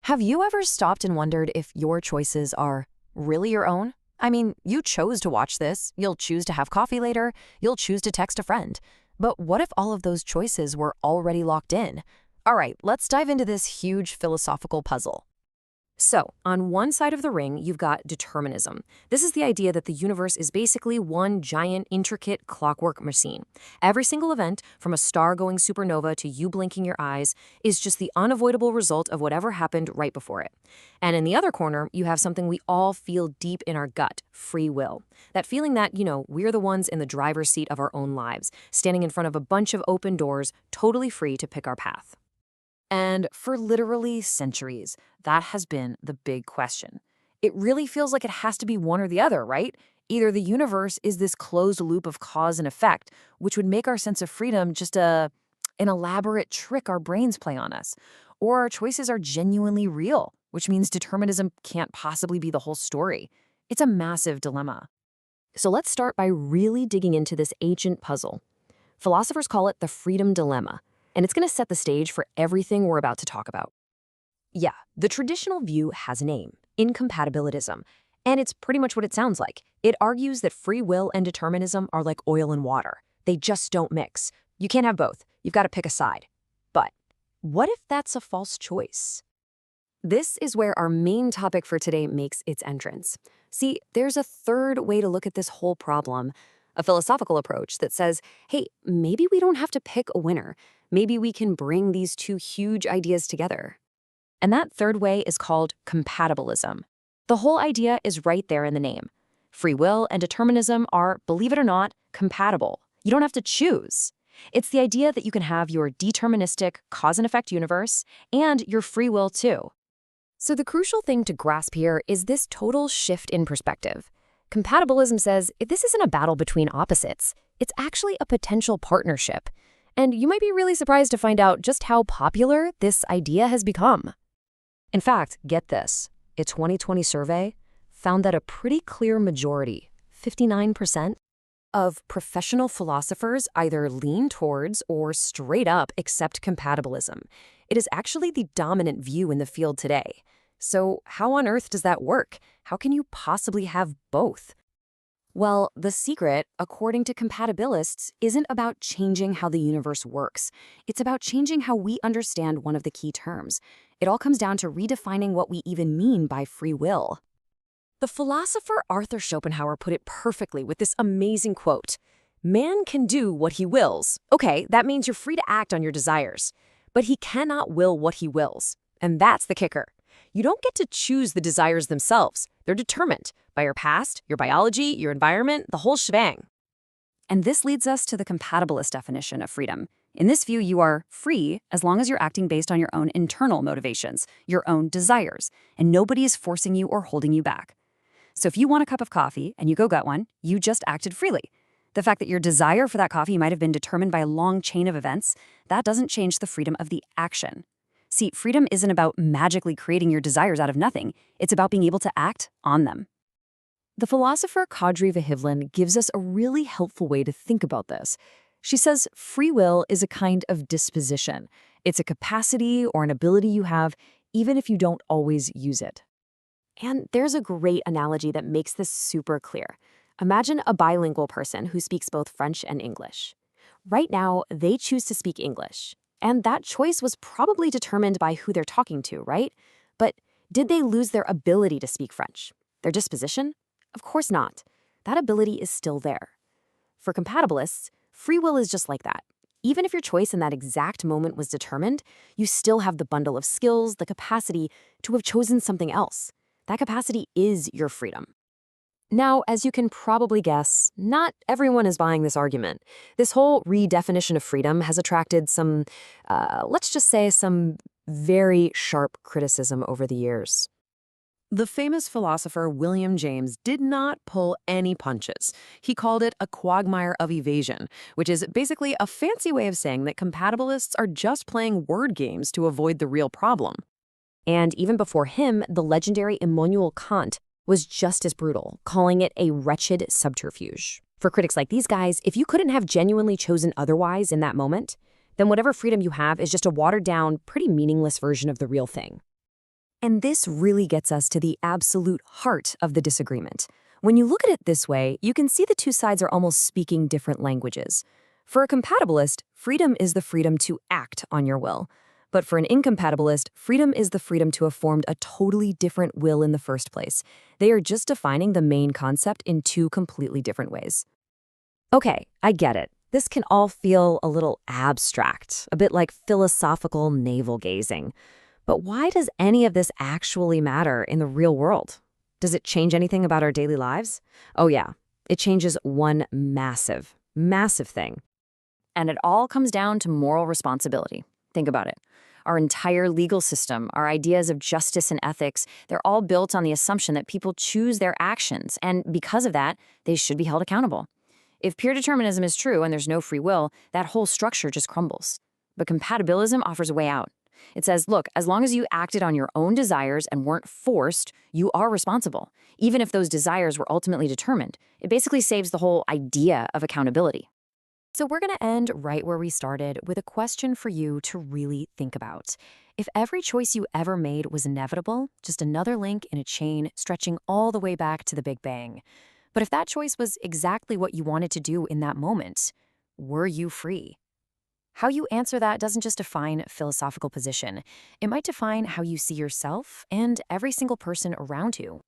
Have you ever stopped and wondered if your choices are really your own? I mean, you chose to watch this, you'll choose to have coffee later, you'll choose to text a friend. But what if all of those choices were already locked in? All right, let's dive into this huge philosophical puzzle. So, on one side of the ring, you've got determinism. This is the idea that the universe is basically one giant, intricate clockwork machine. Every single event, from a star-going supernova to you blinking your eyes, is just the unavoidable result of whatever happened right before it. And in the other corner, you have something we all feel deep in our gut, free will. That feeling that, we're the ones in the driver's seat of our own lives, standing in front of a bunch of open doors, totally free to pick our path. And for literally centuries, that has been the big question. It really feels like it has to be one or the other, right? Either the universe is this closed loop of cause and effect, which would make our sense of freedom just an elaborate trick our brains play on us, or our choices are genuinely real, which means determinism can't possibly be the whole story. It's a massive dilemma. So let's start by really digging into this ancient puzzle. Philosophers call it the freedom dilemma. And it's going to set the stage for everything we're about to talk about. Yeah, the traditional view has a name, Incompatibilism, and it's pretty much what it sounds like. It argues that free will and determinism are like oil and water. They just don't mix. You can't have both. You've got to pick a side. But what if that's a false choice? This is where our main topic for today makes its entrance. See, there's a third way to look at this whole problem, a philosophical approach that says, hey, maybe we don't have to pick a winner. Maybe we can bring these two huge ideas together. And that third way is called compatibilism. The whole idea is right there in the name. Free will and determinism are, believe it or not, compatible. You don't have to choose. It's the idea that you can have your deterministic cause and effect universe and your free will too. So the crucial thing to grasp here is this total shift in perspective. Compatibilism says this isn't a battle between opposites. It's actually a potential partnership. And you might be really surprised to find out just how popular this idea has become. In fact, get this, a 2020 survey found that a pretty clear majority, 59%, of professional philosophers either lean towards or straight up accept compatibilism. It is actually the dominant view in the field today. So how on earth does that work? How can you possibly have both? Well, the secret, according to compatibilists, isn't about changing how the universe works. It's about changing how we understand one of the key terms. It all comes down to redefining what we even mean by free will. The philosopher Arthur Schopenhauer put it perfectly with this amazing quote, "Man can do what he wills." Okay, that means you're free to act on your desires. But he cannot will what he wills. And that's the kicker. You don't get to choose the desires themselves. They're determined by your past, your biology, your environment, the whole shebang. And this leads us to the compatibilist definition of freedom. In this view, you are free as long as you're acting based on your own internal motivations, your own desires, and nobody is forcing you or holding you back. So if you want a cup of coffee and you go get one, you just acted freely. The fact that your desire for that coffee might have been determined by a long chain of events, that doesn't change the freedom of the action. See, freedom isn't about magically creating your desires out of nothing. It's about being able to act on them. The philosopher Kadri Vahivlin gives us a really helpful way to think about this. She says free will is a kind of disposition. It's a capacity or an ability you have, even if you don't always use it. And there's a great analogy that makes this super clear. Imagine a bilingual person who speaks both French and English. Right now, they choose to speak English. And that choice was probably determined by who they're talking to, right? But did they lose their ability to speak French? Their disposition? Of course not. That ability is still there. For compatibilists, free will is just like that. Even if your choice in that exact moment was determined, you still have the bundle of skills, the capacity to have chosen something else. That capacity is your freedom. Now, as you can probably guess, not everyone is buying this argument. This whole redefinition of freedom has attracted some, let's just say, some very sharp criticism over the years. The famous philosopher William James did not pull any punches. He called it a quagmire of evasion, which is basically a fancy way of saying that compatibilists are just playing word games to avoid the real problem. And even before him, the legendary Immanuel Kant was just as brutal, calling it a wretched subterfuge. For critics like these guys, if you couldn't have genuinely chosen otherwise in that moment, then whatever freedom you have is just a watered-down, pretty meaningless version of the real thing. And this really gets us to the absolute heart of the disagreement. When you look at it this way, you can see the two sides are almost speaking different languages. For a compatibilist, freedom is the freedom to act on your will. But for an incompatibilist, freedom is the freedom to have formed a totally different will in the first place. They are just defining the main concept in two completely different ways. Okay, I get it. This can all feel a little abstract, a bit like philosophical navel-gazing. But why does any of this actually matter in the real world? Does it change anything about our daily lives? Oh yeah, it changes one massive, massive thing. And it all comes down to moral responsibility. Think about it. Our entire legal system, our ideas of justice and ethics, they're all built on the assumption that people choose their actions, and because of that, they should be held accountable. If pure determinism is true and there's no free will, that whole structure just crumbles. But compatibilism offers a way out. It says, look, as long as you acted on your own desires and weren't forced, you are responsible, even if those desires were ultimately determined. It basically saves the whole idea of accountability. So we're going to end right where we started with a question for you to really think about. If every choice you ever made was inevitable, just another link in a chain stretching all the way back to the Big Bang. But if that choice was exactly what you wanted to do in that moment, were you free? How you answer that doesn't just define a philosophical position. It might define how you see yourself and every single person around you.